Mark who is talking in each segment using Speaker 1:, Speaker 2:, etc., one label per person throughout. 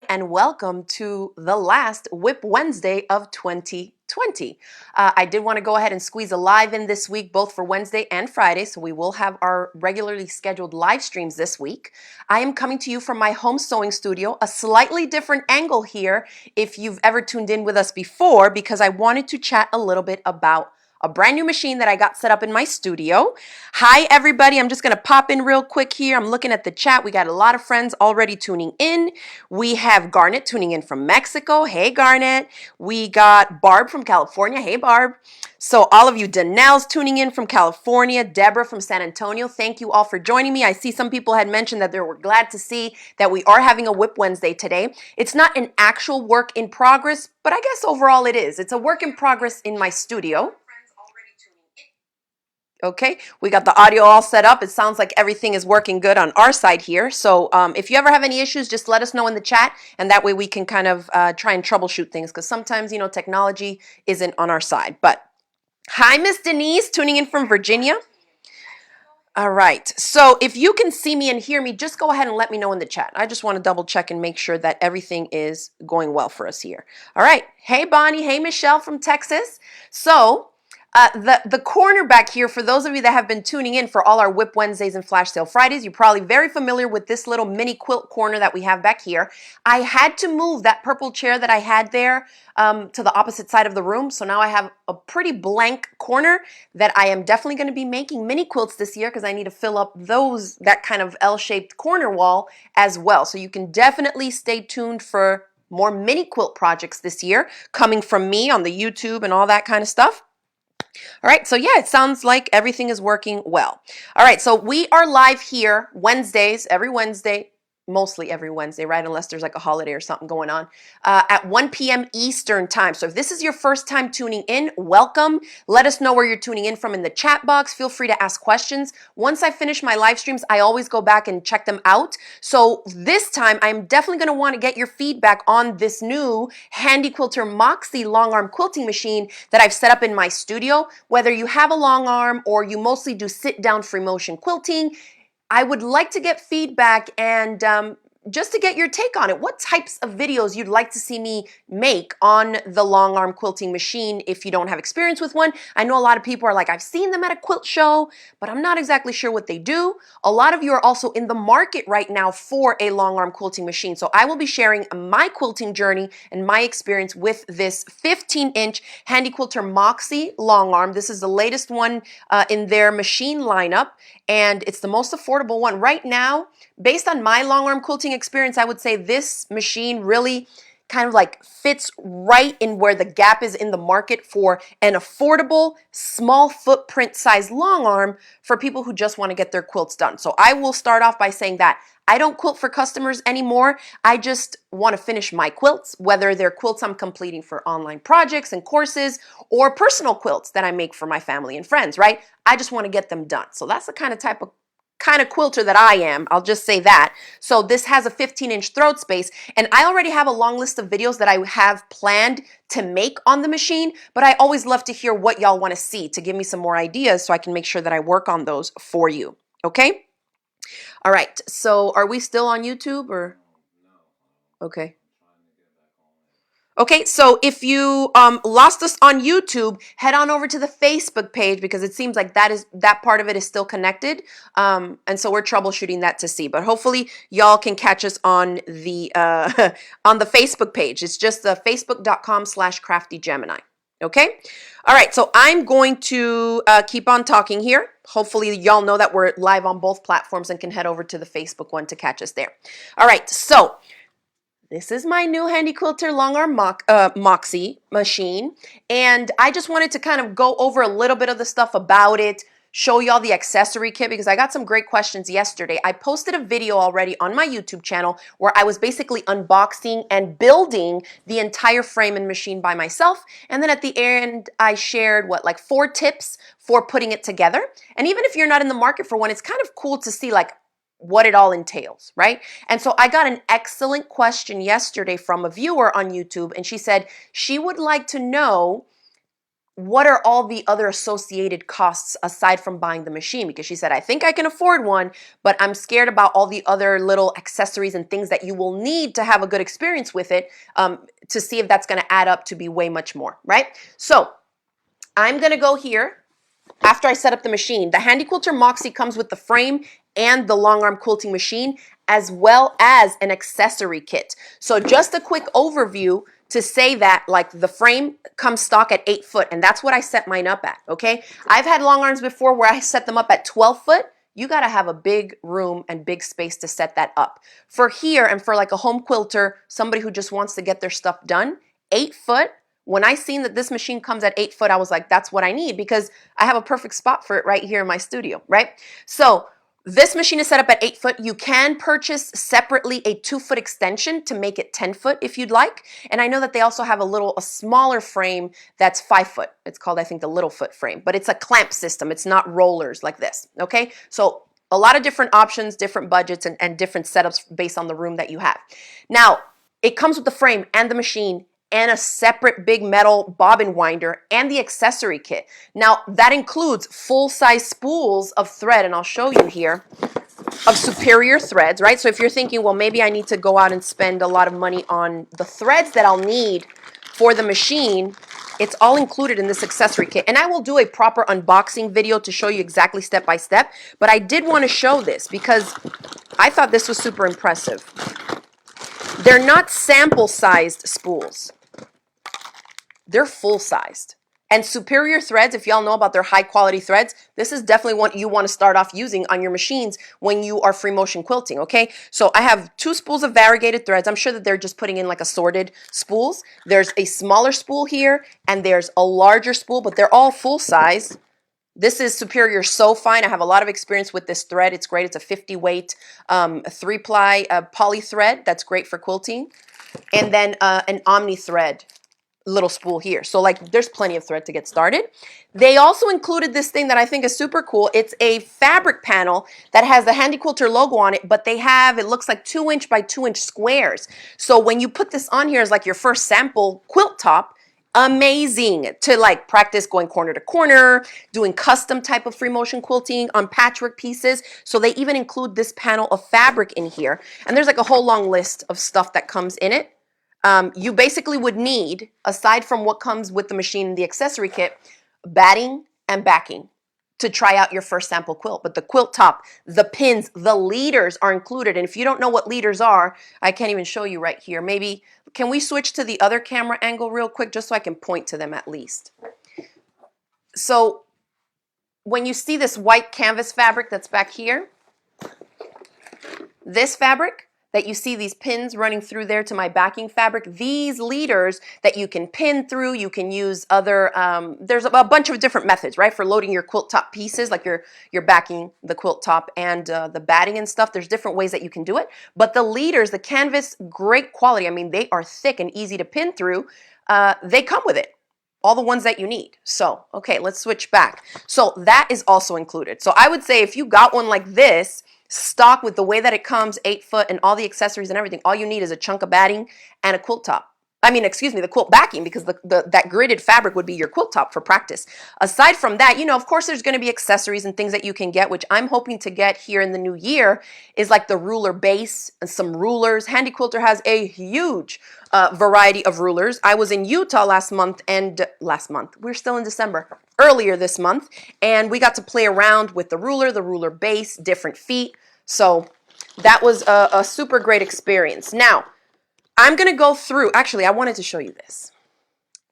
Speaker 1: And welcome to the last WIP Wednesday of 2020. I did want to go ahead and squeeze a live in this week, both for Wednesday and Friday, so we will have our regularly scheduled live streams this week. I am coming to you from my home sewing studio, a slightly different angle here if you've ever tuned in with us before, because I wanted to chat a little bit about a brand new machine that I got set up in my studio. Hi, everybody. I'm just going to pop in real quick here. I'm looking at the chat. We got a lot of friends already tuning in. We have Garnet tuning in from Mexico. Hey, Garnet. We got Barb from California. Hey, Barb. So all of you, Danelle's tuning in from California. Deborah from San Antonio. Thank you all for joining me. I see some people had mentioned that they were glad to see that we are having a WIP Wednesday today. It's not an actual work in progress, but I guess overall it is. It's a work in progress in my studio. Okay, we got the audio all set up. It sounds like everything is working good on our side here. So if you ever have any issues, just let us know in the chat, and that way we can kind of try and troubleshoot things, because sometimes, you know, technology isn't on our side. But hi, Miss Denise, tuning in from Virginia. All right, so if you can see me and hear me, just go ahead and let me know in the chat. I just want to double check and make sure that everything is going well for us here. All right, hey, Bonnie, hey, Michelle from Texas. So the corner back here, for those of you that have been tuning in for all our WIP Wednesdays and Flash Sale Fridays, you're probably very familiar with this little mini quilt corner that we have back here. I had to move that purple chair that I had there to the opposite side of the room. So now I have a pretty blank corner that I am definitely going to be making mini quilts this year, because I need to fill up that kind of L-shaped corner wall as well. So you can definitely stay tuned for more mini quilt projects this year coming from me on the YouTube and all that kind of stuff. All right, so yeah, it sounds like everything is working well. All right, so we are live here Wednesdays, every Wednesday, mostly every Wednesday, right? Unless there's like a holiday or something going on, at 1 p.m. Eastern time. So if this is your first time tuning in, welcome. Let us know where you're tuning in from in the chat box. Feel free to ask questions. Once I finish my live streams, I always go back and check them out. So this time, I'm definitely going to want to get your feedback on this new Handi Quilter Moxie Longarm quilting machine that I've set up in my studio. Whether you have a long arm or you mostly do sit-down free motion quilting, I would like to get feedback and just to get your take on it. What types of videos you'd like to see me make on the long arm quilting machine if you don't have experience with one. I know a lot of people are like, I've seen them at a quilt show, but I'm not exactly sure what they do. A lot of you are also in the market right now for a long arm quilting machine. So I will be sharing my quilting journey and my experience with this 15-inch Handi Quilter Moxie Longarm. This is the latest one in their machine lineup, and it's the most affordable one right now. Based on my long arm quilting experience, I would say this machine really kind of like fits right in where the gap is in the market for an affordable, small footprint size long arm for people who just want to get their quilts done. So I will start off by saying that I don't quilt for customers anymore. I just want to finish my quilts, whether they're quilts I'm completing for online projects and courses or personal quilts that I make for my family and friends, right? I just want to get them done. So that's the kind of quilter that I am. I'll just say that. So this has a 15-inch throat space, and I already have a long list of videos that I have planned to make on the machine, but I always love to hear what y'all want to see to give me some more ideas so I can make sure that I work on those for you. Okay? All right. So are we still on YouTube or? Okay. Okay, so if you lost us on YouTube, head on over to the Facebook page, because it seems like that part of it is still connected, and so we're troubleshooting that to see. But hopefully, y'all can catch us on the on the Facebook page. It's just the facebook.com/craftygemini. Okay, all right. So I'm going to keep on talking here. Hopefully, y'all know that we're live on both platforms and can head over to the Facebook one to catch us there. All right, so this is my new Handi Quilter Longarm Moxie machine, and I just wanted to kind of go over a little bit of the stuff about it, show y'all the accessory kit, because I got some great questions yesterday. I posted a video already on my YouTube channel where I was basically unboxing and building the entire frame and machine by myself, and then at the end I shared like 4 tips for putting it together. And even if you're not in the market for one, it's kind of cool to see like what it all entails, right? And so I got an excellent question yesterday from a viewer on YouTube, and she said she would like to know what are all the other associated costs aside from buying the machine? Because she said, I think I can afford one, but I'm scared about all the other little accessories and things that you will need to have a good experience with it, to see if that's going to add up to be way much more, right? So I'm going to go here after I set up the machine. The Handi Quilter Moxie comes with the frame and the long arm quilting machine, as well as an accessory kit. So just a quick overview to say that, like, the frame comes stock at 8 foot, and that's what I set mine up at, okay? I've had long arms before where I set them up at 12 foot. You got to have a big room and big space to set that up. For here, and for like a home quilter, somebody who just wants to get their stuff done, 8 foot, when I seen that this machine comes at 8 foot, I was like, that's what I need, because I have a perfect spot for it right here in my studio, right? So this machine is set up at 8 foot. You can purchase separately a 2 foot extension to make it 10 foot if you'd like. And I know that they also have a smaller frame that's 5 foot. It's called, I think, the little foot frame, but it's a clamp system. It's not rollers like this, okay? So a lot of different options, different budgets, and different setups based on the room that you have. Now, it comes with the frame and the machine and a separate big metal bobbin winder and the accessory kit. Now, that includes full-size spools of thread, and I'll show you here, of superior threads, right? So if you're thinking, well, maybe I need to go out and spend a lot of money on the threads that I'll need for the machine, it's all included in this accessory kit. And I will do a proper unboxing video to show you exactly step by step, but I did want to show this because I thought this was super impressive. They're not sample-sized spools. They're full-sized. And superior threads, if y'all know about their high-quality threads, this is definitely what you want to start off using on your machines when you are free motion quilting, okay? So I have 2 spools of variegated threads. I'm sure that they're just putting in like assorted spools. There's a smaller spool here, and there's a larger spool, but they're all full-size. This is Superior So Fine. I have a lot of experience with this thread. It's great. It's a 50 weight 3-ply poly thread. That's great for quilting. And then an Omni thread little spool here. So like there's plenty of thread to get started. They also included this thing that I think is super cool. It's a fabric panel that has the Handi Quilter logo on it, but they have, it looks like 2-inch by 2-inch squares. So when you put this on here as like your first sample quilt top, amazing to like practice going corner to corner, doing custom type of free motion quilting on patchwork pieces. So they even include this panel of fabric in here. And there's like a whole long list of stuff that comes in it. You basically would need, aside from what comes with the machine and the accessory kit, batting and backing to try out your first sample quilt. But the quilt top, the pins, the leaders are included. And if you don't know what leaders are, I can't even show you right here. Maybe, can we switch to the other camera angle real quick just so I can point to them at least? So when you see this white canvas fabric that's back here, this fabric, that you see these pins running through there to my backing fabric, these leaders that you can pin through, you can use other, there's a bunch of different methods, right, for loading your quilt top pieces, like you're backing the quilt top and the batting and stuff. There's different ways that you can do it. But the leaders, the canvas, great quality. I mean, they are thick and easy to pin through. They come with it. All the ones that you need. So, okay, let's switch back. So that is also included. So I would say if you got one like this, stock with the way that it comes, 8 foot, and all the accessories and everything, all you need is a chunk of batting and a quilt top. I mean, excuse me, the quilt backing, because that gridded fabric would be your quilt top for practice. Aside from that, you know, of course, there's going to be accessories and things that you can get, which I'm hoping to get here in the new year, is like the ruler base and some rulers. Handi Quilter has a huge variety of rulers. I was in Utah last month, we're still in December, earlier this month, and we got to play around with the ruler base, different feet. So that was a super great experience. Now, I'm going to go through, actually, I wanted to show you this.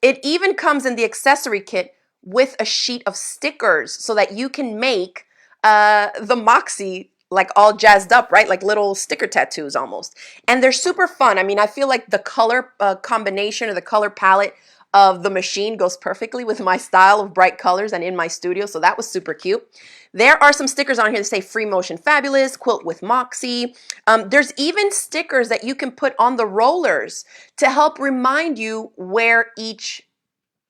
Speaker 1: It even comes in the accessory kit with a sheet of stickers so that you can make the Moxie like all jazzed up, right? Like little sticker tattoos almost. And they're super fun. I mean, I feel like the color combination or the color palette of the machine goes perfectly with my style of bright colors and in my studio. So that was super cute. There are some stickers on here that say Free Motion Fabulous, Quilt with Moxie. There's even stickers that you can put on the rollers to help remind you where each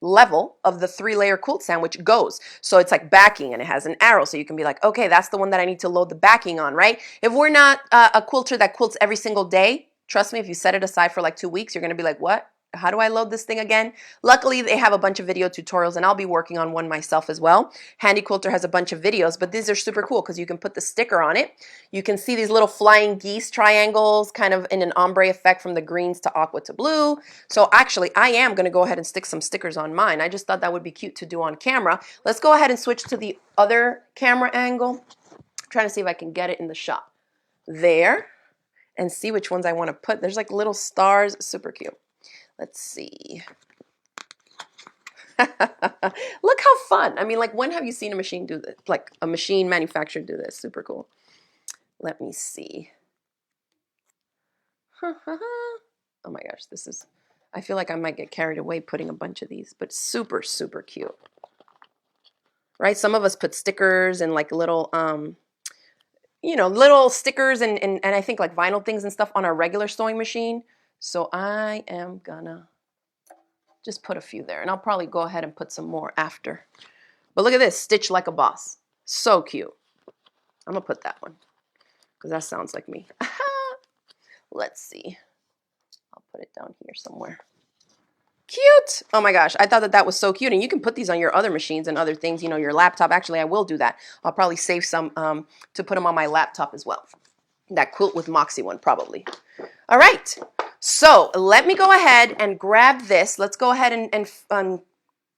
Speaker 1: level of the 3-layer quilt sandwich goes. So it's like backing and it has an arrow. So you can be like, okay, that's the one that I need to load the backing on, right? If we're not a quilter that quilts every single day, trust me, if you set it aside for like 2 weeks, you're going to be like, what? how do I load this thing again? Luckily, they have a bunch of video tutorials, and I'll be working on one myself as well. Handi Quilter has a bunch of videos, but these are super cool because you can put the sticker on it. You can see these little flying geese triangles kind of in an ombre effect from the greens to aqua to blue. So actually, I am going to go ahead and stick some stickers on mine. I just thought that would be cute to do on camera. Let's go ahead and switch to the other camera angle. I'm trying to see if I can get it in the shot. There. And see which ones I want to put. There's like little stars. Super cute. Let's see. Look how fun. I mean, like, when have you seen a machine do this? Like a machine manufacturer do this? Super cool. Let me see. Oh my gosh, this is, I feel like I might get carried away putting a bunch of these, but super, super cute. Right? Some of us put stickers and like little, you know, little stickers and I think like vinyl things and stuff on our regular sewing machine. So I am gonna just put a few there, and I'll probably go ahead and put some more after. But look at this, stitch like a boss. So cute. I'm gonna put that one because that sounds like me. Let's see. I'll put it down here somewhere. Cute. Oh my gosh, I thought that that was so cute. And you can put these on your other machines and other things, you know, your laptop. Actually, I will do that. I'll probably save some to put them on my laptop as well. That Quilt with Moxie one, probably. All right. So let me go ahead and grab this. Let's go ahead and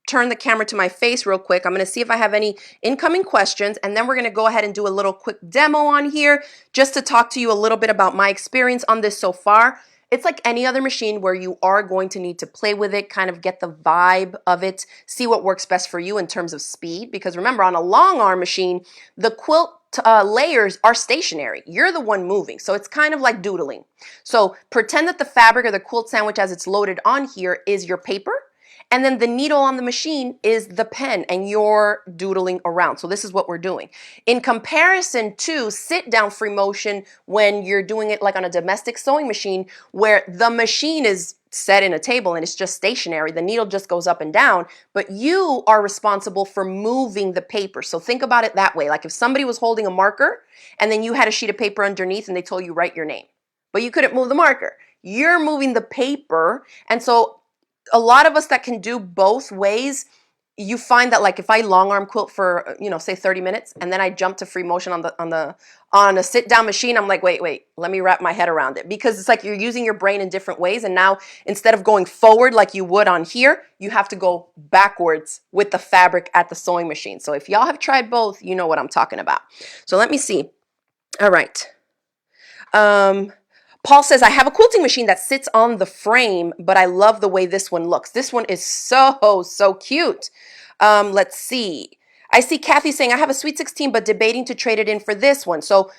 Speaker 1: turn the camera to my face real quick. I'm going to see if I have any incoming questions, and then we're going to go ahead and do a little quick demo on here just to talk to you a little bit about my experience on this so far. It's like any other machine where you are going to need to play with it, kind of get the vibe of it, see what works best for you in terms of speed. Because remember, on a long arm machine, the quilt layers are stationary. You're the one moving. So it's kind of like doodling. So pretend that the fabric or the quilt sandwich as it's loaded on here is your paper. And then the needle on the machine is the pen, and you're doodling around. So this is what we're doing. In comparison to sit-down free motion when you're doing it like on a domestic sewing machine where the machine is set in a table and it's just stationary, the needle just goes up and down, but you are responsible for moving the paper. So think about it that way. Like if somebody was holding a marker and then you had a sheet of paper underneath and they told you write your name, but you couldn't move the marker. You're moving the paper, and so a lot of us that can do both ways, you find that like if I long arm quilt for, you know, say 30 minutes and then I jump to free motion on a sit down machine, I'm like, wait, let me wrap my head around it, because it's like you're using your brain in different ways. And now instead of going forward like you would on here, you have to go backwards with the fabric at the sewing machine. So if y'all have tried both, you know what I'm talking about. So let me see. All right. Paul says, I have a quilting machine that sits on the frame, but I love the way this one looks. This one is so cute. Let's see. I see Kathy saying, I have a Sweet 16, but debating to trade it in for this one. So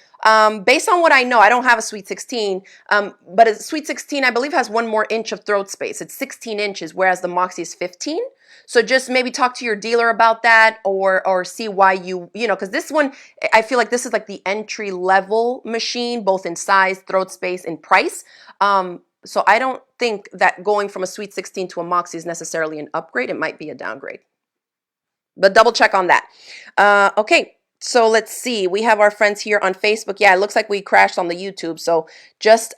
Speaker 1: based on what I know, I don't have a Sweet 16, but a Sweet 16, I believe, has 1 more inch of throat space. It's 16 inches, whereas the Moxie is 15. So just maybe talk to your dealer about that, or see why you know, because this one, I feel like this is like the entry level machine, both in size, throat space, and price. So I don't think that going from a Sweet 16 to a Moxie is necessarily an upgrade. It might be a downgrade. But double check on that. Okay, so let's see. We have our friends here on Facebook. Yeah, it looks like we crashed on the YouTube. So just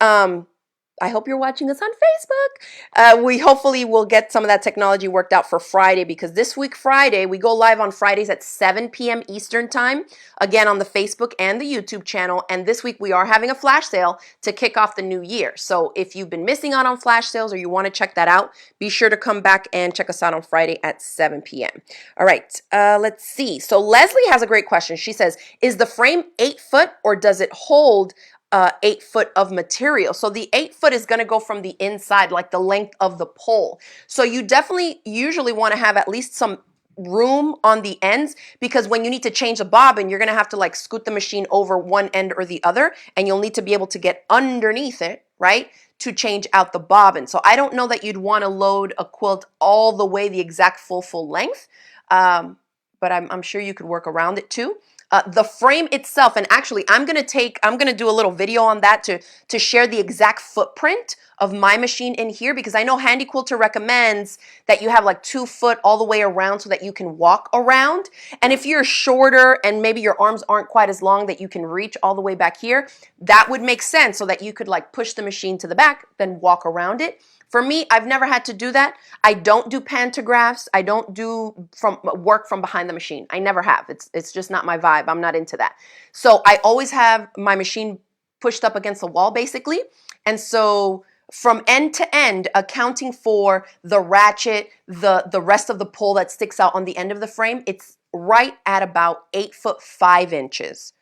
Speaker 1: I hope you're watching us on Facebook. We hopefully will get some of that technology worked out for Friday, because this week, Friday, we go live on Fridays at 7 p.m. Eastern time, again on the Facebook and the YouTube channel. And this week we are having a flash sale to kick off the new year. So if you've been missing out on flash sales or you want to check that out, be sure to come back and check us out on Friday at 7 p.m. All right, let's see. So Leslie has a great question. She says, is the frame 8 foot or does it hold 8 foot of material? So the 8 foot is going to go from the inside, like the length of the pole. So you definitely usually want to have at least some room on the ends, because when you need to change the bobbin, you're going to have to like scoot the machine over one end or the other, and you'll need to be able to get underneath it, right, to change out the bobbin. So I don't know that you'd want to load a quilt all the way the exact full length, but I'm sure you could work around it too. The frame itself, and actually I'm going to do a little video on that to share the exact footprint of my machine in here, because I know Handi Quilter recommends that you have like 2 foot all the way around so that you can walk around. And if you're shorter and maybe your arms aren't quite as long that you can reach all the way back here, that would make sense so that you could like push the machine to the back, then walk around it. For me, I've never had to do that. I don't do pantographs. I don't do work from behind the machine. I never have. It's just not my vibe. I'm not into that. So I always have my machine pushed up against the wall basically. And so from end to end, accounting for the ratchet, the rest of the pole that sticks out on the end of the frame, it's right at about 8 foot 5 inches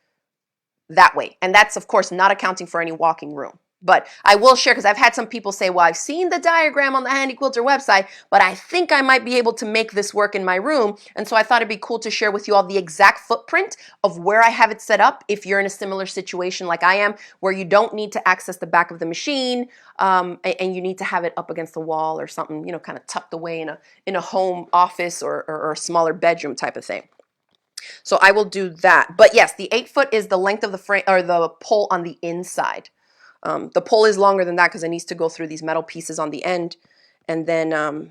Speaker 1: that way. And that's of course not accounting for any walking room. But I will share, because I've had some people say, well, I've seen the diagram on the Handi Quilter website, but I think I might be able to make this work in my room. And so I thought it'd be cool to share with you all the exact footprint of where I have it set up if you're in a similar situation like I am, where you don't need to access the back of the machine and you need to have it up against the wall or something, you know, kind of tucked away in a home office or a smaller bedroom type of thing. So I will do that. But yes, the 8 foot is the length of the frame or the pole on the inside. The pole is longer than that because it needs to go through these metal pieces on the end and then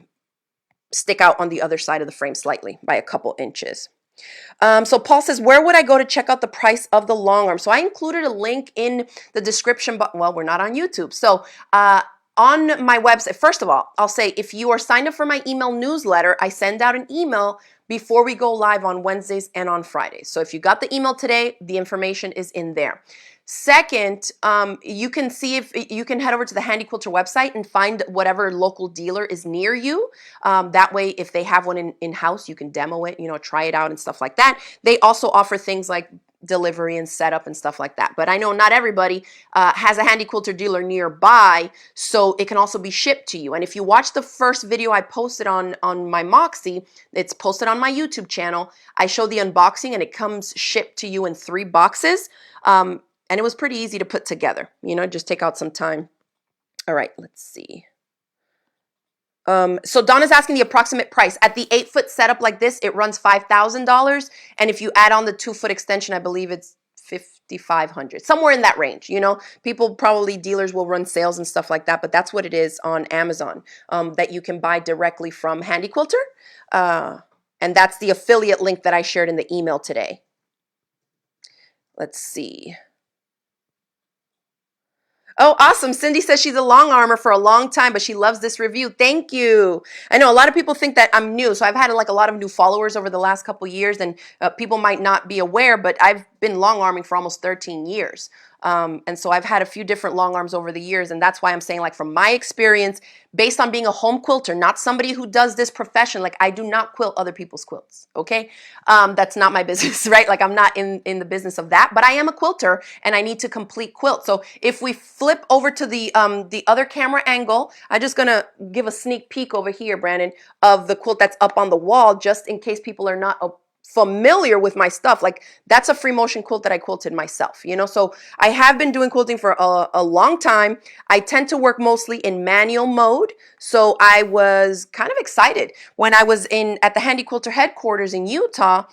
Speaker 1: stick out on the other side of the frame slightly by a couple inches. So Paul says, where would I go to check out the price of the long arm? So I included a link in the description, but well, we're not on YouTube. So on my website, first of all, I'll say if you are signed up for my email newsletter, I send out an email before we go live on Wednesdays and on Fridays. So if you got the email today, the information is in there. Second, you can see if you can head over to the Handi Quilter website and find whatever local dealer is near you. That way, if they have one in-house, you can demo it, you know, try it out and stuff like that. They also offer things like delivery and setup and stuff like that. But I know not everybody has a Handi Quilter dealer nearby, so it can also be shipped to you. And if you watch the first video I posted on my Moxie, it's posted on my YouTube channel. I show the unboxing and it comes shipped to you in 3 boxes. And it was pretty easy to put together, you know, just take out some time. All right, let's see. So Donna's asking the approximate price. At the 8 foot setup like this, it runs $5,000. And if you add on the 2 foot extension, I believe it's $5,500, somewhere in that range. You know, people probably, dealers will run sales and stuff like that, but that's what it is on Amazon that you can buy directly from Handi Quilter. And that's the affiliate link that I shared in the email today. Let's see. Oh, awesome. Cindy says she's a long armor for a long time, but she loves this review. Thank you. I know a lot of people think that I'm new. So I've had like a lot of new followers over the last couple years, and people might not be aware, but I've been long arming for almost 13 years. And so I've had a few different long arms over the years. And that's why I'm saying, like, from my experience, based on being a home quilter, not somebody who does this profession, like I do not quilt other people's quilts. Okay. That's not my business, right? Like I'm not in the business of that, but I am a quilter and I need to complete quilt. So if we flip over to the other camera angle, I'm just going to give a sneak peek over here, Brandon, of the quilt that's up on the wall, just in case people are not familiar with my stuff. Like that's a free motion quilt that I quilted myself, you know. So I have been doing quilting for a long time. I tend to work mostly in manual mode. So I was kind of excited when I was at the Handi Quilter headquarters in Utah,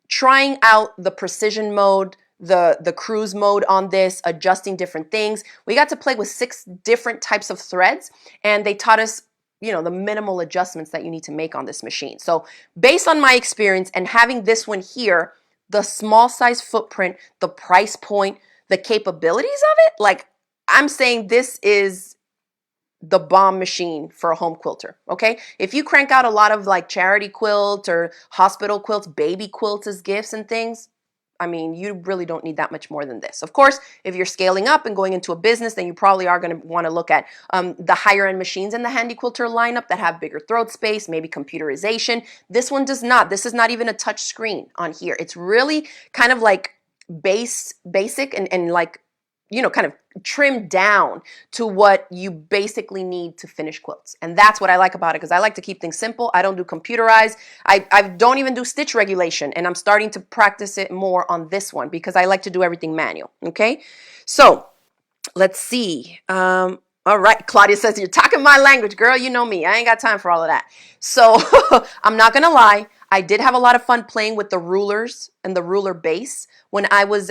Speaker 1: trying out the precision mode, the cruise mode on this, adjusting different things. We got to play with 6 different types of threads, and they taught us, you know, the minimal adjustments that you need to make on this machine. So based on my experience and having this one here, the small size footprint, the price point, the capabilities of it, like I'm saying this is the bomb machine for a home quilter, okay? If you crank out a lot of like charity quilt or hospital quilts, baby quilts as gifts and things, I mean, you really don't need that much more than this. Of course, if you're scaling up and going into a business, then you probably are going to want to look at the higher end machines in the Handi Quilter lineup that have bigger throat space, maybe computerization. This one does not. This is not even a touch screen on here. It's really kind of like basic and like, you know, kind of trimmed down to what you basically need to finish quilts. And that's what I like about it, because I like to keep things simple. I don't do computerized. I don't even do stitch regulation, and I'm starting to practice it more on this one because I like to do everything manual, okay? So let's see. All right, Claudia says, you're talking my language, girl. You know me. I ain't got time for all of that. So I'm not going to lie. I did have a lot of fun playing with the rulers and the ruler base when I was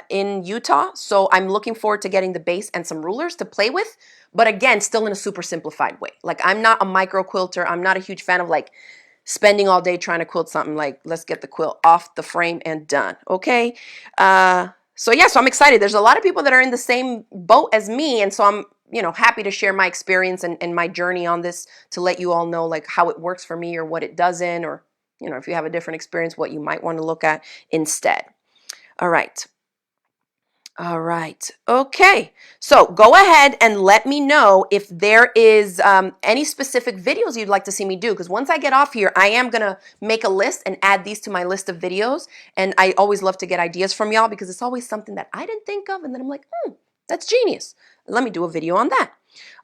Speaker 1: in Utah. So I'm looking forward to getting the base and some rulers to play with. But again, still in a super simplified way. Like, I'm not a micro quilter. I'm not a huge fan of like spending all day trying to quilt something. Like, let's get the quilt off the frame and done. Okay. So yeah, so I'm excited. There's a lot of people that are in the same boat as me. And so I'm, you know, happy to share my experience and my journey on this to let you all know like how it works for me or what it doesn't, or, you know, if you have a different experience, what you might want to look at instead. All right. All right. Okay. So go ahead and let me know if there is any specific videos you'd like to see me do. Because once I get off here, I am going to make a list and add these to my list of videos. And I always love to get ideas from y'all because it's always something that I didn't think of. And then I'm like, that's genius. Let me do a video on that.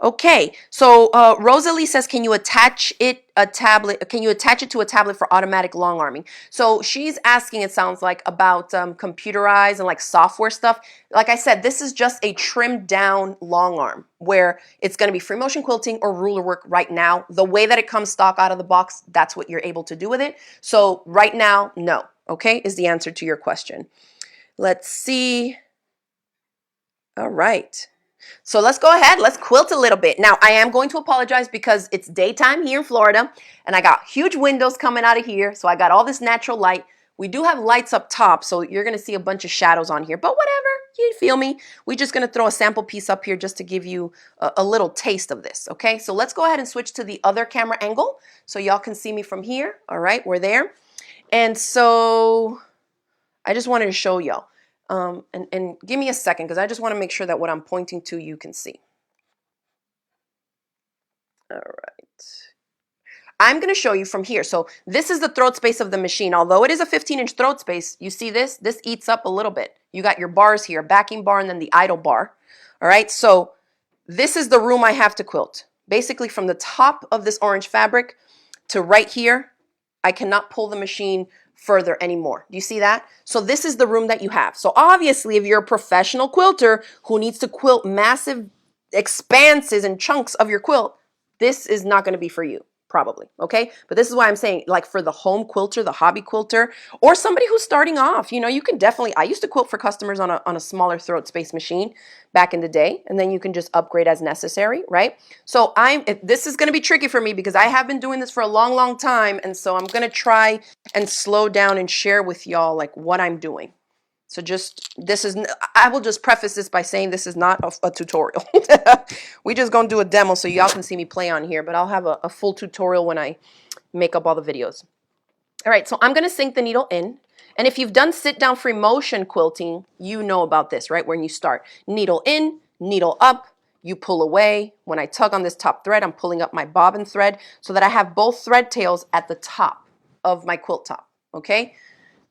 Speaker 1: Okay, so Rosalie says, can you attach it to a tablet for automatic long arming? So she's asking, it sounds like, about computerized and like software stuff. Like I said, this is just a trimmed down long arm where it's going to be free motion quilting or ruler work right now. The way that it comes stock out of the box, that's what you're able to do with it. So right now, no, okay, is the answer to your question. Let's see. All right. So let's go ahead. Let's quilt a little bit. Now, I am going to apologize because it's daytime here in Florida, and I got huge windows coming out of here, so I got all this natural light. We do have lights up top, so you're going to see a bunch of shadows on here, but whatever. You feel me? We're just going to throw a sample piece up here just to give you a little taste of this, okay? So let's go ahead and switch to the other camera angle so y'all can see me from here. All right, we're there. And so I just wanted to show y'all. And give me a second because I just want to make sure that what I'm pointing to you can see. All right. I'm going to show you from here. So this is the throat space of the machine. Although it is a 15-inch throat space, you see this? This eats up a little bit. You got your bars here, backing bar and then the idle bar. All right. So this is the room I have to quilt. Basically from the top of this orange fabric to right here, I cannot pull the machine further anymore. Do you see that? So this is the room that you have. So obviously, if you're a professional quilter who needs to quilt massive expanses and chunks of your quilt, this is not going to be for you, probably. Okay. But this is why I'm saying, like, for the home quilter, the hobby quilter, or somebody who's starting off, you know, you can definitely, I used to quilt for customers on a smaller throat space machine back in the day, and then you can just upgrade as necessary, right? So this is going to be tricky for me because I have been doing this for a long, long time. And so I'm going to try and slow down and share with y'all like what I'm doing. So I will just preface this by saying this is not a tutorial. We just gonna do a demo so y'all can see me play on here, but I'll have a full tutorial when I make up all the videos. All right, so I'm gonna sink the needle in. And if you've done sit down free motion quilting, you know about this, right? When you start needle in, needle up, you pull away. When I tug on this top thread, I'm pulling up my bobbin thread so that I have both thread tails at the top of my quilt top, okay?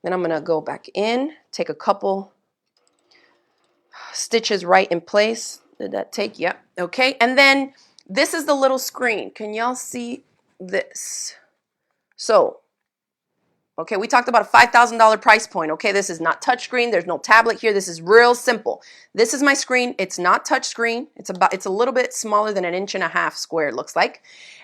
Speaker 1: Then I'm gonna go back in, take a couple stitches right in place. Did that take? Yep. Okay. And then this is the little screen. Can y'all see this? So, okay, we talked about a $5,000 price point. Okay, this is not touchscreen. There's no tablet here. This is real simple. This is my screen. It's not touchscreen. It's a little bit smaller than 1.5 inches square, it looks like.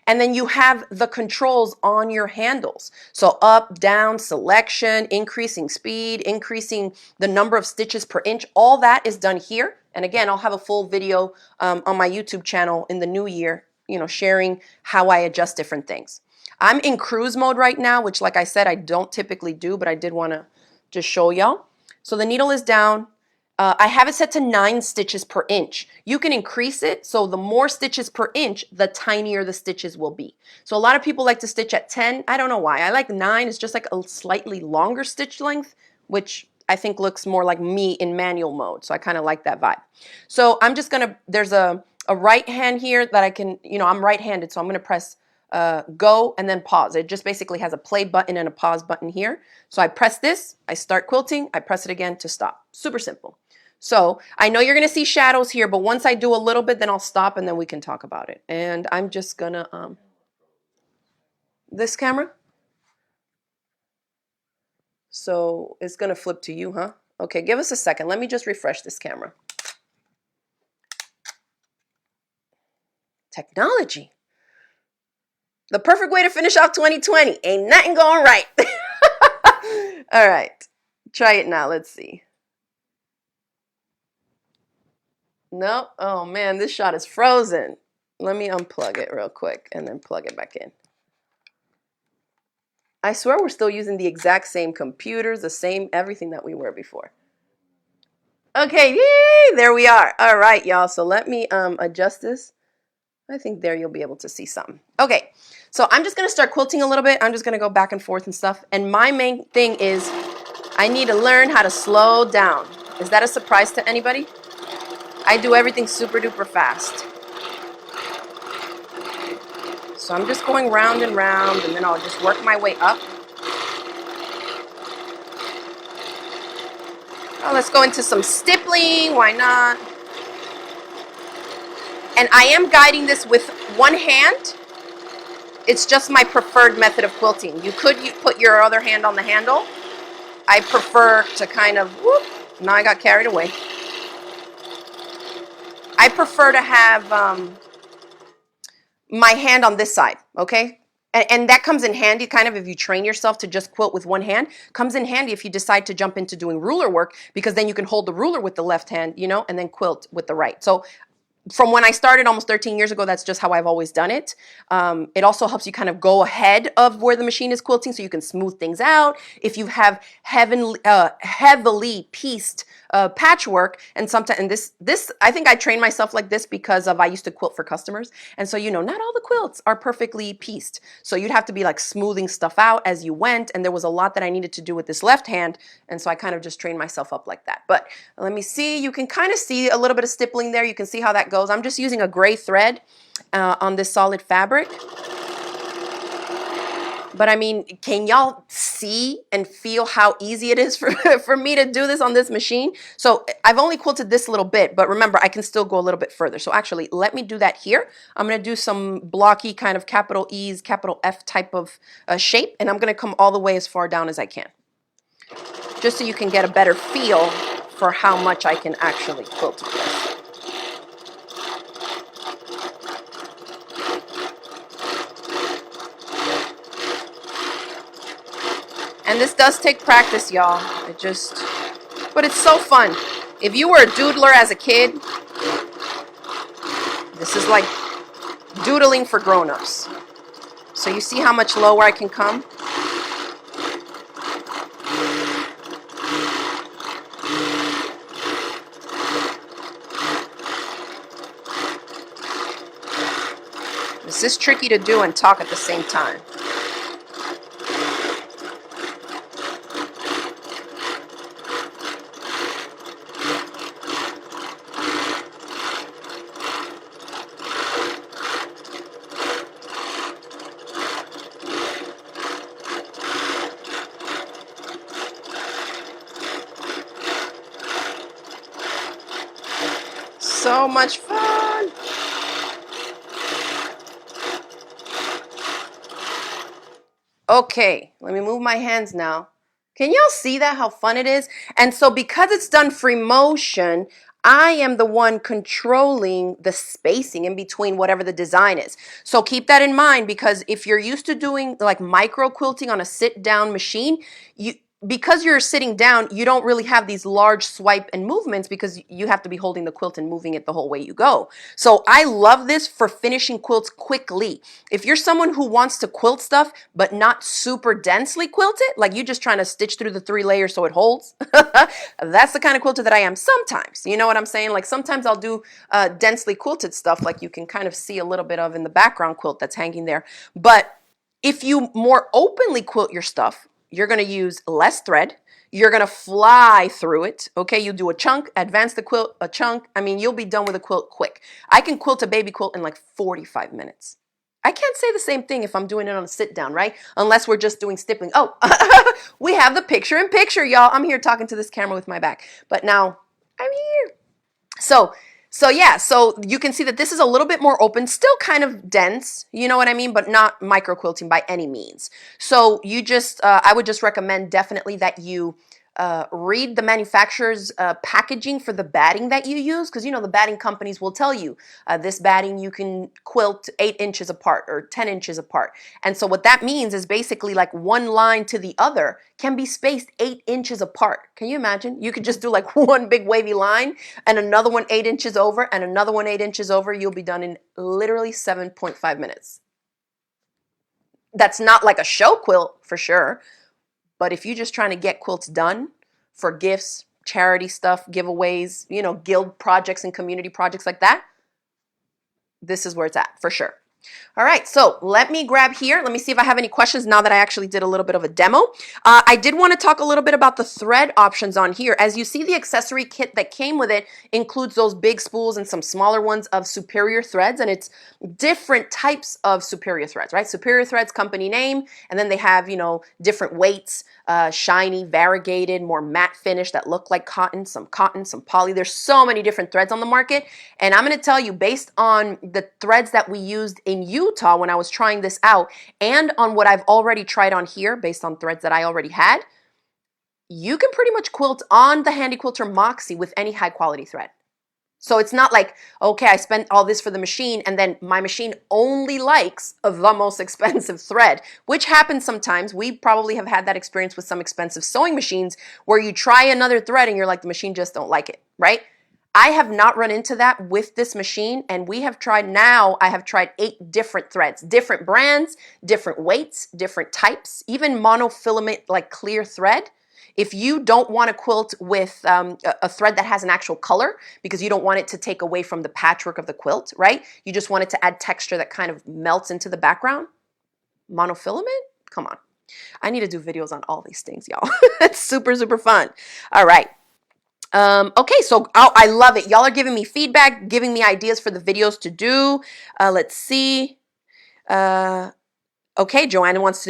Speaker 1: And then you have the controls on your handles. So up, down, selection, increasing speed, increasing the number of stitches per inch. All that is done here. And again, I'll have a full video on my YouTube channel in the new year, you know, sharing how I adjust different things. I'm in cruise mode right now, which, like I said, I don't typically do, but I did want to just show y'all. So the needle is down. I have it set to 9 stitches per inch. You can increase it, so the more stitches per inch, the tinier the stitches will be. So a lot of people like to stitch at 10. I don't know why. I like 9. It's just like a slightly longer stitch length, which I think looks more like me in manual mode. So I kind of like that vibe. So I'm just going to, there's a right hand here that I can, you know, I'm right-handed, so I'm going to press go and then pause. It just basically has a play button and a pause button here. So I press this, I start quilting, I press it again to stop. Super simple. So I know you're going to see shadows here, but once I do a little bit, then I'll stop and then we can talk about it. And I'm just going to, this camera. So it's going to flip to you, huh? Okay, give us a second. Let me just refresh this camera. Technology. The perfect way to finish off 2020. Ain't nothing going right. All right. Try it now. Let's see. Nope. Oh man, this shot is frozen. Let me unplug it real quick and then plug it back in. I swear we're still using the exact same computers, the same everything that we were before. Okay, yay, there we are. All right, y'all. So let me adjust this. I think there you'll be able to see something. Okay, so I'm just going to start quilting a little bit. I'm just going to go back and forth and stuff. And my main thing is I need to learn how to slow down. Is that a surprise to anybody? I do everything super duper fast. So I'm just going round and round, and then I'll just work my way up. Oh, let's go into some stippling. Why not? And I am guiding this with one hand. It's just my preferred method of quilting. You could put your other hand on the handle. I prefer to kind of, whoop, now I got carried away. I prefer to have my hand on this side, okay? And that comes in handy kind of if you train yourself to just quilt with one hand. Comes in handy if you decide to jump into doing ruler work, because then you can hold the ruler with the left hand, you know, and then quilt with the right. So from when I started almost 13 years ago, that's just how I've always done it. It also helps you kind of go ahead of where the machine is quilting so you can smooth things out. If you have heavily pieced patchwork, and sometimes, and this I think I trained myself like this because I used to quilt for customers, and so, you know, not all the quilts are perfectly pieced, so you'd have to be like smoothing stuff out as you went, and there was a lot that I needed to do with this left hand, and so I kind of just trained myself up like that. But let me see, you can kind of see a little bit of stippling there. You can see how that goes. I'm just using a gray thread on this solid fabric. But I mean, can y'all see and feel how easy it is for me to do this on this machine? So I've only quilted this little bit, but remember, I can still go a little bit further. So actually, let me do that here. I'm going to do some blocky kind of capital E's, capital F type of shape, and I'm going to come all the way as far down as I can, just so you can get a better feel for how much I can actually quilt with this. And this does take practice, y'all. But it's so fun. If you were a doodler as a kid, this is like doodling for grown-ups. So you see how much lower I can come? This is tricky to do and talk at the same time. So much fun. Okay, let me move my hands now. Can y'all see that, how fun it is? And so because it's done free motion, I am the one controlling the spacing in between whatever the design is. So keep that in mind, because if you're used to doing like micro quilting on a sit down machine, because you're sitting down, you don't really have these large swipe and movements because you have to be holding the quilt and moving it the whole way you go. So I love this for finishing quilts quickly. If you're someone who wants to quilt stuff but not super densely quilt it, like you just trying to stitch through the 3 layers so it holds, that's the kind of quilter that I am sometimes. You know what I'm saying? Like sometimes I'll do densely quilted stuff like you can kind of see a little bit of in the background quilt that's hanging there. But if you more openly quilt your stuff, you're going to use less thread. You're going to fly through it. Okay, you do a chunk, advance the quilt, a chunk. I mean, you'll be done with a quilt quick. I can quilt a baby quilt in like 45 minutes. I can't say the same thing if I'm doing it on a sit down, right? Unless we're just doing stippling. Oh, we have the picture in picture, y'all. I'm here talking to this camera with my back. But now I'm here. So yeah, so you can see that this is a little bit more open, still kind of dense, you know what I mean, but not micro quilting by any means. So you just, I would just recommend definitely that you read the manufacturer's packaging for the batting that you use, because you know the batting companies will tell you this batting you can quilt 8 inches apart or 10 inches apart. And so what that means is basically like one line to the other can be spaced 8 inches apart. Can you imagine? You could just do like one big wavy line and another one 8 inches over and another one 8 inches over. You'll be done in literally 7.5 minutes. That's not like a show quilt for sure. But if you're just trying to get quilts done for gifts, charity stuff, giveaways, you know, guild projects and community projects like that, this is where it's at for sure. All right, so let me grab here. Let me see if I have any questions now that I actually did a little bit of a demo. I did want to talk a little bit about the thread options on here. As you see, the accessory kit that came with it includes those big spools and some smaller ones of superior threads, and it's different types of superior threads, right? Superior threads, company name, and then they have, you know, different weights, shiny, variegated, more matte finish that look like cotton, some poly. There's so many different threads on the market, and I'm going to tell you, based on the threads that we used in Utah when I was trying this out and on what I've already tried on here based on threads that I already had, you can pretty much quilt on the Handi Quilter Moxie with any high quality thread. So it's not like, okay, I spent all this for the machine and then my machine only likes the most expensive thread, which happens sometimes. We probably have had that experience with some expensive sewing machines where you try another thread and you're like, the machine just don't like it, right? I have not run into that with this machine, and I have tried 8 different threads, different brands, different weights, different types, even monofilament like clear thread. If you don't want to quilt with a thread that has an actual color because you don't want it to take away from the patchwork of the quilt, right? You just want it to add texture that kind of melts into the background. Monofilament? Come on. I need to do videos on all these things, y'all. It's super, super fun. All right. Okay, so I love it. Y'all are giving me feedback, giving me ideas for the videos to do. Let's see. Okay, Joanna wants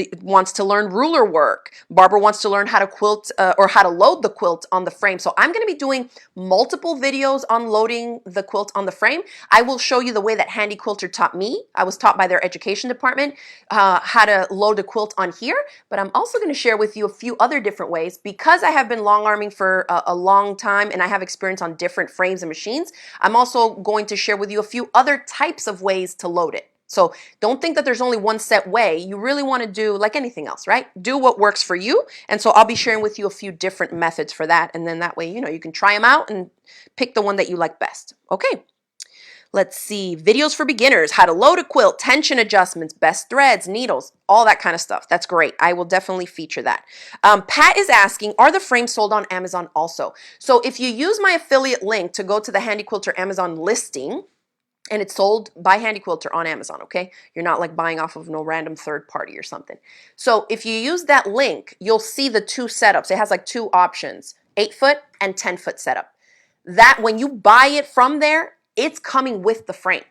Speaker 1: to learn ruler work. Barbara wants to learn how to quilt or how to load the quilt on the frame. So I'm going to be doing multiple videos on loading the quilt on the frame. I will show you the way that Handi Quilter taught me. I was taught by their education department how to load a quilt on here. But I'm also going to share with you a few other different ways because I have been long arming for a long time and I have experience on different frames and machines. I'm also going to share with you a few other types of ways to load it. So don't think that there's only one set way. You really want to do like anything else, right? Do what works for you. And so I'll be sharing with you a few different methods for that. And then that way, you know, you can try them out and pick the one that you like best. Okay. Let's see. Videos for beginners, how to load a quilt, tension adjustments, best threads, needles, all that kind of stuff. That's great. I will definitely feature that. Pat is asking, are the frames sold on Amazon also? So if you use my affiliate link to go to the Handi Quilter Amazon listing, and it's sold by Handi Quilter on Amazon, okay? You're not like buying off of no random third party or something. So if you use that link, you'll see the 2 setups. It has like 2 options, 8-foot and 10-foot setup. That when you buy it from there, it's coming with the frame.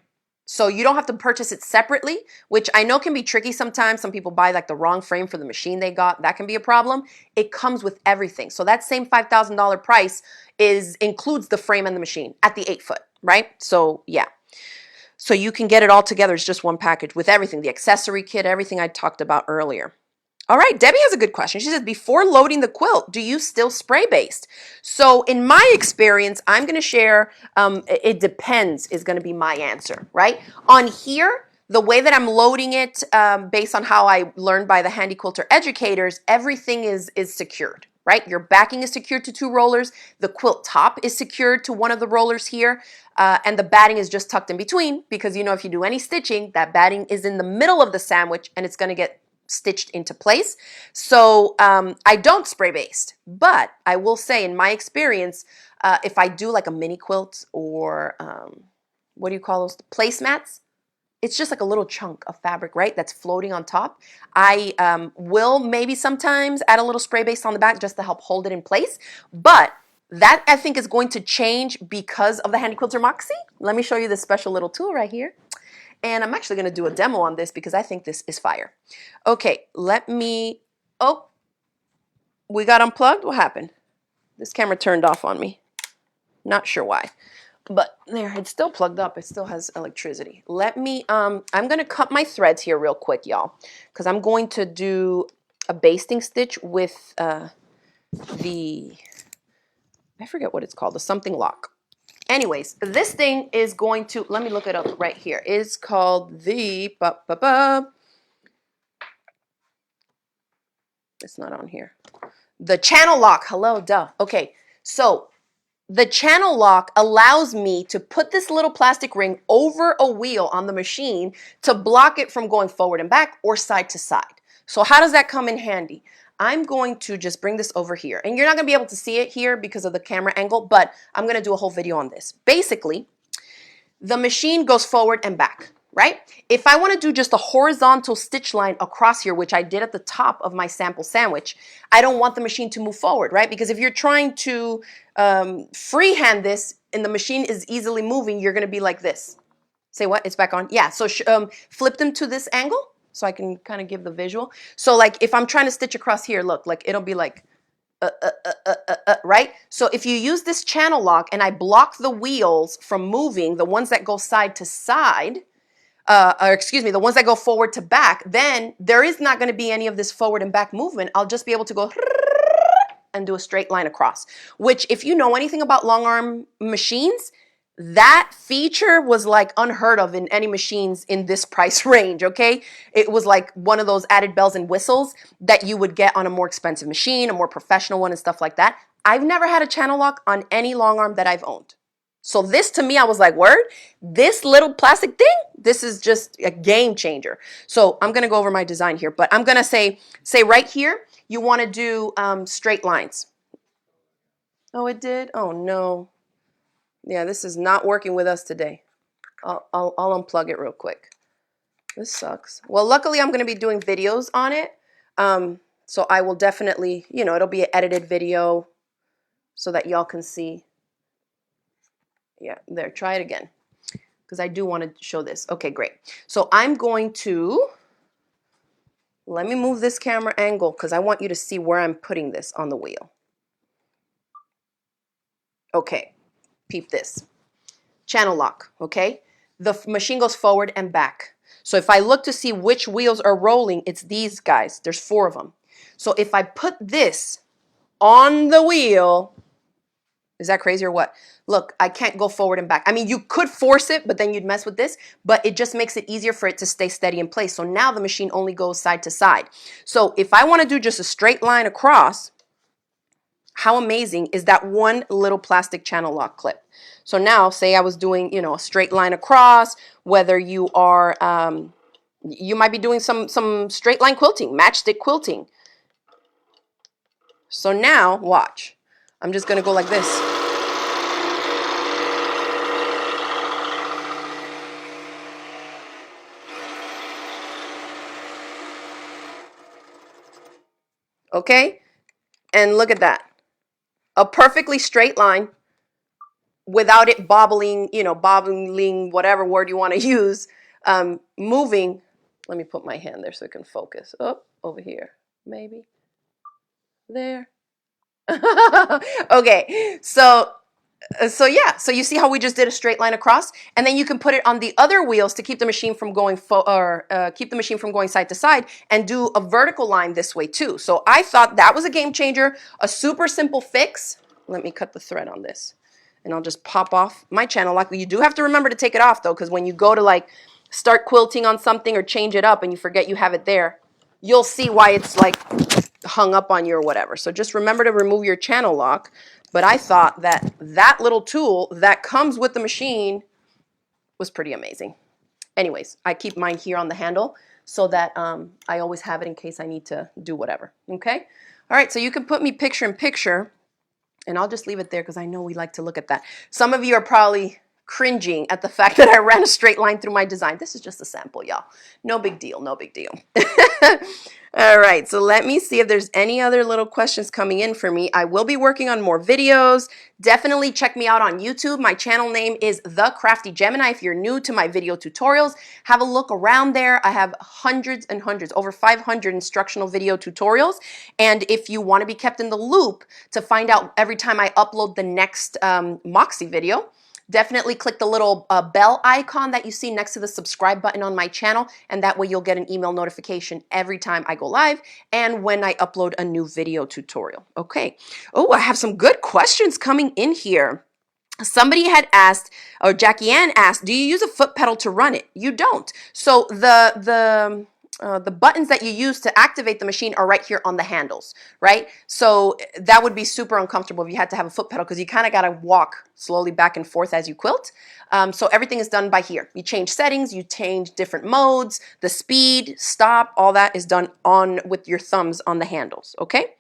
Speaker 1: So you don't have to purchase it separately, which I know can be tricky sometimes. Some people buy like the wrong frame for the machine they got. That can be a problem. It comes with everything. So that same $5,000 price includes the frame and the machine at the 8-foot, right? So yeah. So you can get it all together as just one package with everything, the accessory kit, everything I talked about earlier. All right, Debbie has a good question. She says, before loading the quilt, do you still spray based? So in my experience, I'm going to share, it depends is going to be my answer, right? On here, the way that I'm loading it, based on how I learned by the Handi Quilter educators, everything is secured. Right? Your backing is secured to 2 rollers. The quilt top is secured to one of the rollers here. And the batting is just tucked in between because, you know, if you do any stitching, that batting is in the middle of the sandwich and it's going to get stitched into place. So I don't spray baste, but I will say in my experience, if I do like a mini quilt or what do you call those? Placemats. It's just like a little chunk of fabric, right, that's floating on top. I will maybe sometimes add a little spray base on the back just to help hold it in place. But that, I think, is going to change because of the Handi Quilter Moxie. Let me show you this special little tool right here. And I'm actually going to do a demo on this because I think this is fire. Okay, oh, we got unplugged? What happened? This camera turned off on me. Not sure why. But there, it's still plugged up. It still has electricity. Let me, I'm going to cut my threads here real quick, y'all, because I'm going to do a basting stitch with the, I forget what it's called, the something lock. Anyways, this thing is going to, let me look it up right here. It's called the, it's not on here. The channel lock. Hello, duh. Okay, so the channel lock allows me to put this little plastic ring over a wheel on the machine to block it from going forward and back or side to side. So how does that come in handy? I'm going to just bring this over here. And you're not going to be able to see it here because of the camera angle, but I'm going to do a whole video on this. Basically, the machine goes forward and back, right? If I want to do just a horizontal stitch line across here, which I did at the top of my sample sandwich, I don't want the machine to move forward, right? Because if you're trying to freehand this and the machine is easily moving, you're going to be like this. Say what? It's back on? Yeah, so flip them to this angle so I can kind of give the visual. So like if I'm trying to stitch across here, look, like it'll be like, right? So if you use this channel lock and I block the wheels from moving, the ones that go side to side, or excuse me, the ones that go forward to back, then there is not going to be any of this forward and back movement. I'll just be able to go and do a straight line across, which if you know anything about long arm machines, that feature was like unheard of in any machines in this price range, okay? It was like one of those added bells and whistles that you would get on a more expensive machine, a more professional one and stuff like that. I've never had a channel lock on any long arm that I've owned. So this to me, I was like, word, this little plastic thing, this is just a game changer. So I'm gonna go over my design here, but I'm gonna say right here, you wanna do straight lines. Oh, it did? Oh no. Yeah, this is not working with us today. I'll unplug it real quick. This sucks. Well, luckily I'm going to be doing videos on it. So I will definitely, you know, it'll be an edited video so that y'all can see. Yeah, there, try it again. Because I do want to show this. Okay, great. So I'm going to, let me move this camera angle because I want you to see where I'm putting this on the wheel. Okay, peep this. Channel lock, okay? The machine goes forward and back. So if I look to see which wheels are rolling, it's these guys. There's 4 of them. So if I put this on the wheel, is that crazy or what? Look, I can't go forward and back. I mean, you could force it, but then you'd mess with this, but it just makes it easier for it to stay steady in place. So now the machine only goes side to side. So if I want to do just a straight line across, how amazing is that one little plastic channel lock clip? So now, say I was doing, you know, a straight line across, whether you are, you might be doing some straight line quilting, matchstick quilting. So now, watch. I'm just going to go like this. Okay? And look at that. A perfectly straight line without it bobbling, you know, bobbling, whatever word you want to use, moving. Let me put my hand there so it can focus. Oh, over here, maybe. There. Okay, so yeah, so you see how we just did a straight line across, and then you can put it on the other wheels to keep the machine from going keep the machine from going side to side, and do a vertical line this way too. So I thought that was a game changer, a super simple fix. Let me cut the thread on this, and I'll just pop off my channel lock. You do have to remember to take it off though, because when you go to like start quilting on something or change it up and you forget you have it there, you'll see why it's like hung up on you or whatever. So just remember to remove your channel lock. But I thought that that little tool that comes with the machine was pretty amazing. Anyways, I keep mine here on the handle so that I always have it in case I need to do whatever. Okay? All right, so you can put me picture in picture, and I'll just leave it there because I know we like to look at that. Some of you are probably cringing at the fact that I ran a straight line through my design. This is just a sample, y'all. No big deal, no big deal. All right, so let me see if there's any other little questions coming in for me. I will be working on more videos. Definitely check me out on YouTube. My channel name is TheCraftyGemini. If you're new to my video tutorials, have a look around there. I have hundreds and hundreds, over 500 instructional video tutorials. And if you want to be kept in the loop to find out every time I upload the next Moxie video, Definitely click the little bell icon that you see next to the subscribe button on my channel, and that way you'll get an email notification every time I go live and when I upload a new video tutorial. Okay. Oh, I have some good questions coming in here. Somebody had asked, or Jackie Ann asked, do you use a foot pedal to run it? You don't. So the buttons that you use to activate the machine are right here on the handles, right? So that would be super uncomfortable if you had to have a foot pedal, because you kind of got to walk slowly back and forth as you quilt. So everything is done by here. You change settings, you change different modes, the speed, stop, all that is done on with your thumbs on the handles, okay?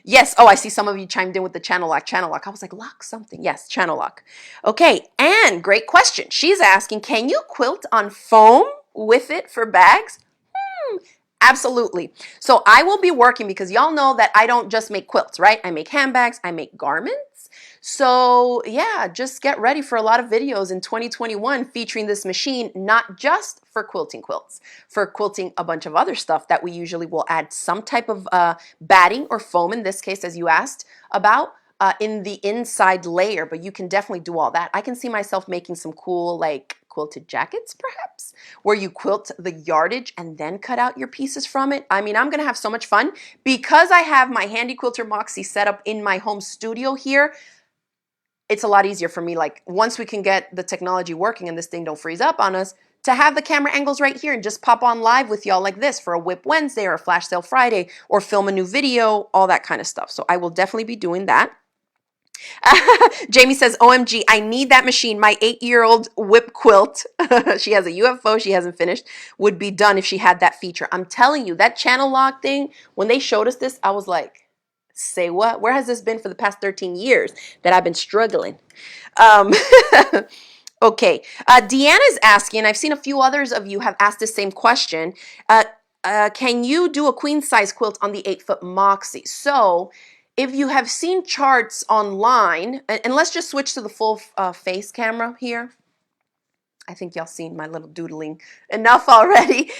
Speaker 1: Yes. Oh, I see some of you chimed in with the channel lock. Channel lock. I was like, lock something. Yes, channel lock. Okay. And great question. She's asking, can you quilt on foam with it for bags? Absolutely. So I will be working, because y'all know that I don't just make quilts, right? I make handbags, I make garments. So yeah, just get ready for a lot of videos in 2021 featuring this machine, not just for quilting quilts, for quilting a bunch of other stuff that we usually will add some type of batting or foam, in this case, as you asked about, in the inside layer, but you can definitely do all that. I can see myself making some cool, like, quilted jackets, perhaps, where you quilt the yardage and then cut out your pieces from it. I mean, I'm gonna have so much fun because I have my Handi Quilter Moxie set up in my home studio here. It's a lot easier for me, like, once we can get the technology working and this thing don't freeze up on us, to have the camera angles right here and just pop on live with y'all like this for a WIP Wednesday or a flash sale Friday, or film a new video, all that kind of stuff. So I will definitely be doing that. Jamie says, OMG, I need that machine. My 8-year-old WIP quilt, she has a UFO she hasn't finished, would be done if she had that feature. I'm telling you, that channel lock thing, when they showed us this, I was like, say what? Where has this been for the past 13 years that I've been struggling? Okay. Deanna's asking, I've seen a few others of you have asked the same question. Can you do a queen size quilt on the 8-foot Moxie? So if you have seen charts online, and let's just switch to the full face camera here. I think y'all seen my little doodling enough already.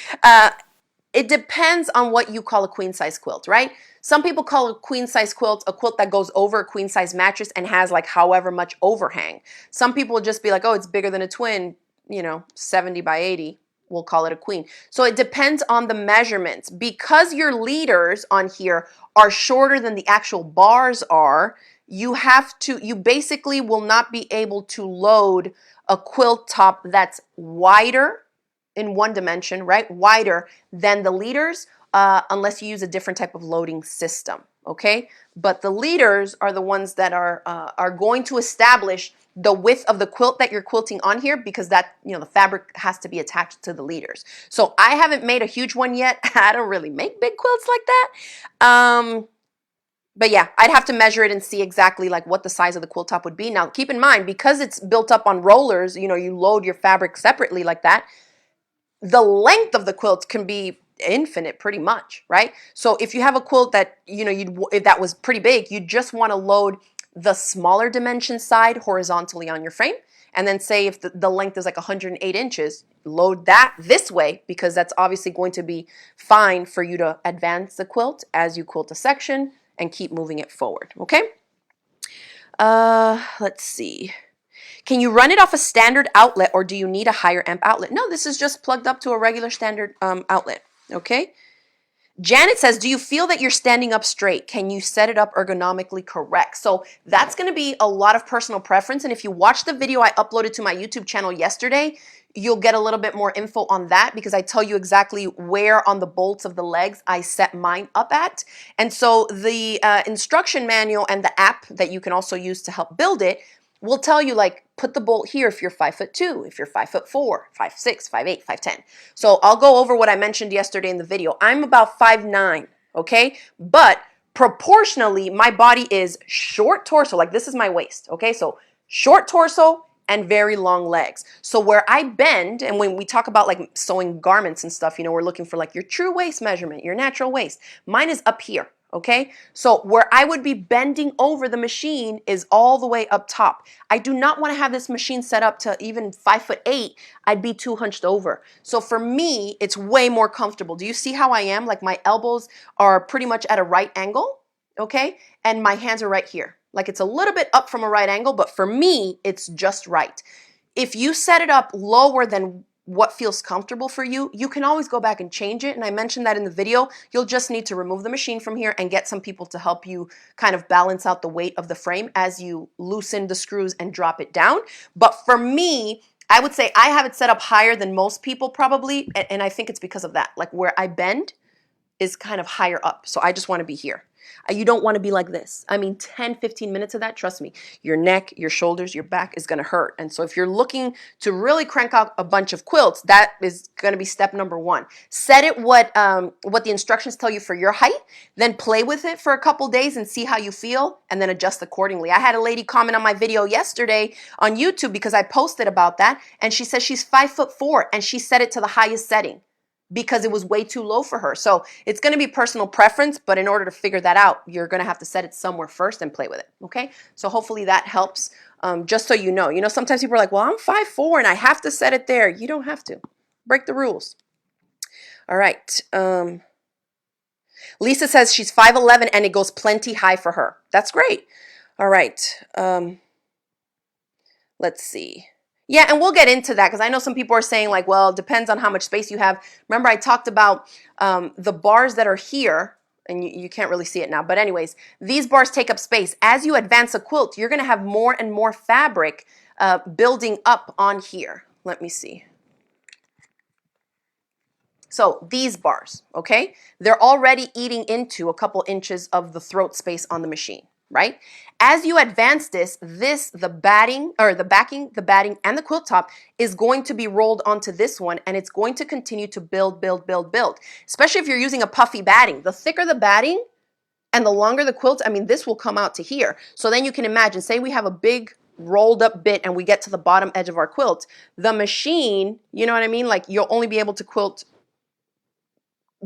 Speaker 1: It depends on what you call a queen size quilt, right? Some people call a queen size quilt a quilt that goes over a queen size mattress and has like however much overhang. Some people will just be like, oh, it's bigger than a twin, 70 by 80. We'll call it a queen. So it depends on the measurements. Because your leaders on here are shorter than the actual bars are, you basically will not be able to load a quilt top that's wider in one dimension, right? Wider than the leaders, unless you use a different type of loading system, okay? But the leaders are the ones that are going to establish the width of the quilt that you're quilting on here, because that, the fabric has to be attached to the leaders. So I haven't made a huge one yet. I don't really make big quilts like that. But yeah, I'd have to measure it and see exactly like what the size of the quilt top would be. Now, keep in mind, because it's built up on rollers, you load your fabric separately like that, the length of the quilt can be infinite pretty much, right? So if you have a quilt that, if that was pretty big, you just want to load the smaller dimension side horizontally on your frame. And then say if the length is like 108 inches, load that this way, because that's obviously going to be fine for you to advance the quilt as you quilt a section and keep moving it forward, okay? Let's see. Can you run it off a standard outlet, or do you need a higher amp outlet? No, this is just plugged up to a regular standard outlet, okay? Janet says, do you feel that you're standing up straight? Can you set it up ergonomically correct? So that's going to be a lot of personal preference. And if you watch the video I uploaded to my YouTube channel yesterday, you'll get a little bit more info on that, because I tell you exactly where on the bolts of the legs I set mine up at. And so the instruction manual and the app that you can also use to help build it will tell you, like, put the bolt here if you're 5'2", if you're 5'4", 5'6", 5'8", 5'10". So I'll go over what I mentioned yesterday in the video. I'm about 5'9", okay? But proportionally, my body is short torso, like this is my waist, okay? So short torso and very long legs. So where I bend, and when we talk about like sewing garments and stuff, we're looking for like your true waist measurement, your natural waist. Mine is up here. Okay, so where I would be bending over the machine is all the way up top. I do not want to have this machine set up to even 5'8". I'd be too hunched over. So for me, it's way more comfortable. Do you see how I am? Like my elbows are pretty much at a right angle, okay? And my hands are right here. Like it's a little bit up from a right angle, but for me, it's just right. If you set it up lower than what feels comfortable for you, you can always go back and change it. And I mentioned that in the video. You'll just need to remove the machine from here and get some people to help you kind of balance out the weight of the frame as you loosen the screws and drop it down. But for me, I would say I have it set up higher than most people probably, and I think it's because of that. Like where I bend is kind of higher up, so I just want to be here. You don't want to be like this. I mean, 10, 15 minutes of that, trust me, your neck, your shoulders, your back is going to hurt. And so if you're looking to really crank out a bunch of quilts, that is going to be step number one. Set it what the instructions tell you for your height, then play with it for a couple days and see how you feel, and then adjust accordingly. I had a lady comment on my video yesterday on YouTube because I posted about that, and she says she's 5'4", and she set it to the highest setting because it was way too low for her. So it's going to be personal preference, but in order to figure that out, you're going to have to set it somewhere first and play with it. Okay. So hopefully that helps. Just so you know, sometimes people are like, well, I'm 5'4" and I have to set it there. You don't have to. Break the rules. All right. Lisa says she's 5'11" and it goes plenty high for her. That's great. All right. Let's see. Yeah, and we'll get into that because I know some people are saying like, well, it depends on how much space you have. Remember, I talked about the bars that are here, and you can't really see it now. But anyways, these bars take up space. As you advance a quilt, you're going to have more and more fabric building up on here. Let me see. So these bars, okay, they're already eating into a couple inches of the throat space on the machine, right? As you advance the batting, the batting, and the quilt top is going to be rolled onto this one, and it's going to continue to build, build, build, build. Especially if you're using a puffy batting. The thicker the batting and the longer the quilt, I mean, this will come out to here. So then you can imagine, say we have a big rolled up bit and we get to the bottom edge of our quilt. The machine, you know what I mean? Like you'll only be able to quilt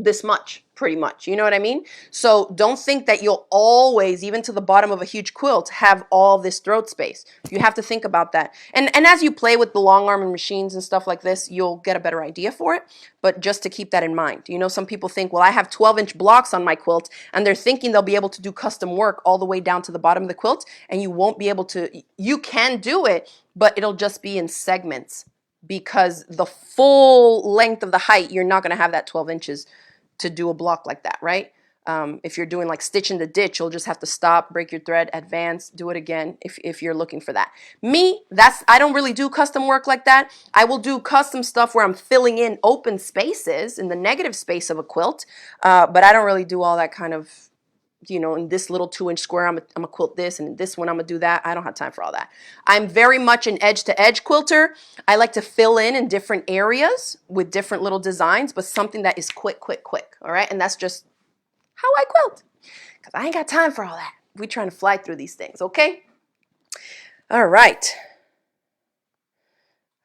Speaker 1: this much, pretty much. You know what I mean? So don't think that you'll always, even to the bottom of a huge quilt, have all this throat space. You have to think about that. And as you play with the long arm and machines and stuff like this, you'll get a better idea for it. But just to keep that in mind. Some people think, well, I have 12-inch blocks on my quilt, and they're thinking they'll be able to do custom work all the way down to the bottom of the quilt, and you won't be able to. You can do it, but it'll just be in segments because the full length of the height, you're not going to have that 12 inches to do a block like that, right? If you're doing like stitch in the ditch, you'll just have to stop, break your thread, advance, do it again if you're looking for that. I don't really do custom work like that. I will do custom stuff where I'm filling in open spaces in the negative space of a quilt, but I don't really do all that kind of, in this little 2-inch square, I'm going to quilt this, and in this one, I'm going to do that. I don't have time for all that. I'm very much an edge-to-edge quilter. I like to fill in different areas with different little designs, but something that is quick, quick, quick, all right? And that's just how I quilt, because I ain't got time for all that. We're trying to fly through these things, okay? All right.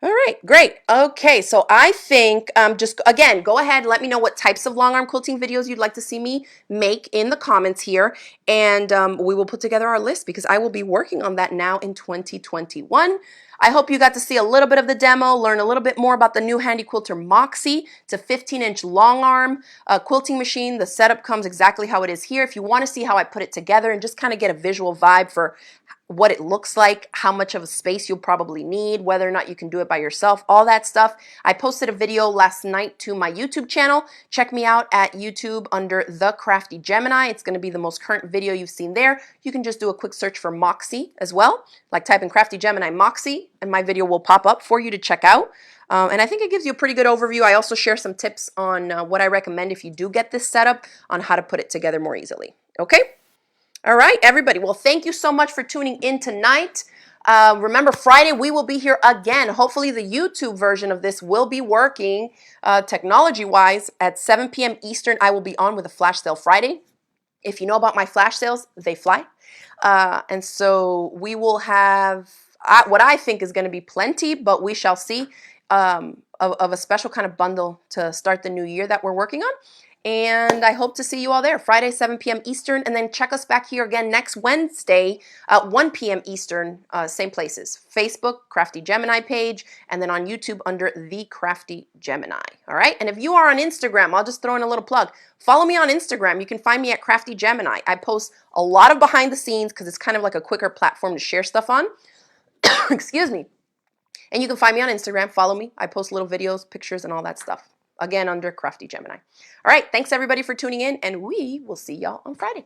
Speaker 1: All right, great. Okay, so I think just, again, go ahead, let me know what types of long arm quilting videos you'd like to see me make in the comments here, and we will put together our list because I will be working on that now in 2021. I hope you got to see a little bit of the demo, learn a little bit more about the new Handi Quilter Moxie. It's a 15-inch long arm quilting machine. The setup comes exactly how it is here. If you want to see how I put it together and just kind of get a visual vibe for what it looks like, how much of a space you'll probably need, whether or not you can do it by yourself, all that stuff. I posted a video last night to my YouTube channel. Check me out at YouTube under TheCraftyGemini. It's going to be the most current video you've seen there. You can just do a quick search for Moxie as well, like type in Crafty Gemini Moxie, and my video will pop up for you to check out. And I think it gives you a pretty good overview. I also share some tips on what I recommend if you do get this setup on how to put it together more easily. Okay? All right, everybody. Well, thank you so much for tuning in tonight. Remember, Friday we will be here again. Hopefully the YouTube version of this will be working technology-wise. At 7 p.m. Eastern, I will be on with a flash sale Friday. If you know about my flash sales, they fly. And so we will have what I think is going to be plenty, but we shall see, of a special kind of bundle to start the new year that we're working on. And I hope to see you all there, Friday, 7 p.m. Eastern. And then check us back here again next Wednesday at 1 p.m. Eastern, same places. Facebook, Crafty Gemini page, and then on YouTube under The Crafty Gemini. All right? And if you are on Instagram, I'll just throw in a little plug. Follow me on Instagram. You can find me at Crafty Gemini. I post a lot of behind the scenes because it's kind of like a quicker platform to share stuff on. Excuse me. And you can find me on Instagram. Follow me. I post little videos, pictures, and all that stuff. Again, under Crafty Gemini. All right. Thanks, everybody, for tuning in, and we will see y'all on Friday.